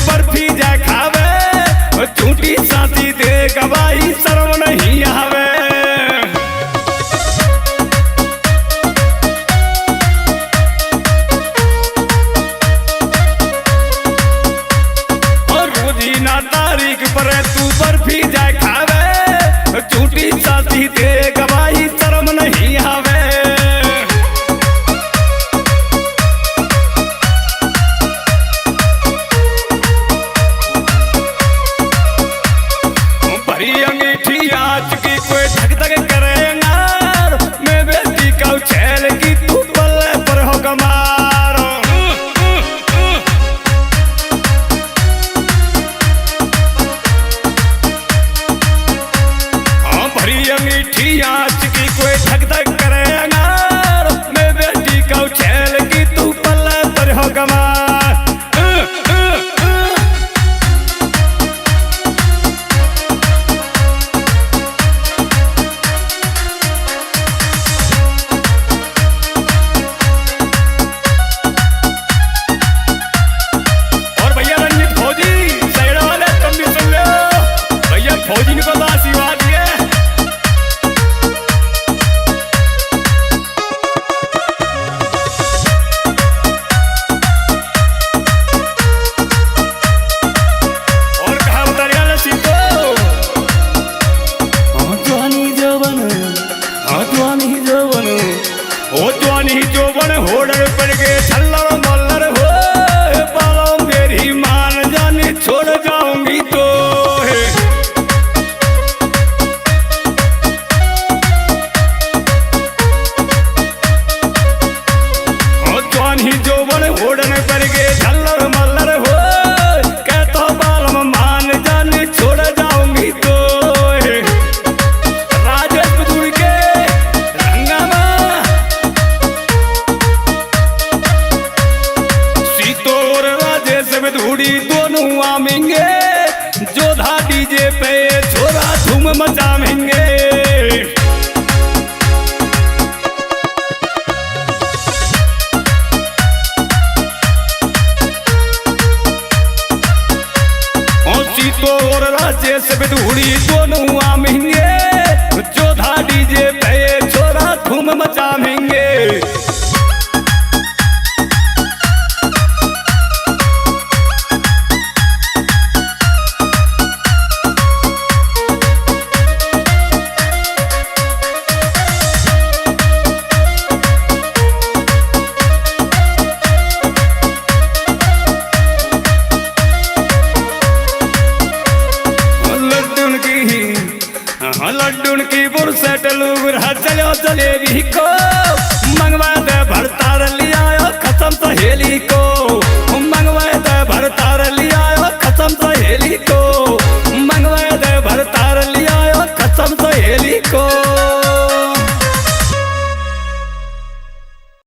बर्फी जा खावे झूठी साथी दे गवाही शर्म नहीं आवे। और रोजीना तारीख पर तू बर्फी जा खावे झूठी साथी दे गवाही शर्म नहीं आवे। अंगीठी आज की कोई धक धक करेगा मैं बेटी का उछेल की तू पल्ले पर हो कमार। हाँ भरी अंगीठी आज की कोई धक धक करेगा मैं बेटी का उछेल की तू पल्ले पर हो कमार। फौजी ने बता आशीर्वाद दिए। और कहा बता रहा सीतो ज्वानी जौवन होड़र पड़ गए छल्लर मल्लर हो बालों मेरी मान जाने छोड़ जाऊंगी तो ही जौवन होड़न पर गे झल्लर मल्लर हो कहता बालम मान जाने छोड़ जाऊंगी तो राजेश दूर के रंगामा सीतो और राजेश धूड़ी दोनों आमेंगे जोधा डीजे पे छोरा धूम मचाएंगे। सीतो और राजेश धूड़ी दोनों आमेंगे जोधा डीजे पे छोरा धूम मचाएंगे। लड्डून की बुरसेट लूगरा चलो जलेबी को मंगवा दे भरतार लिया खत्म सहेली को।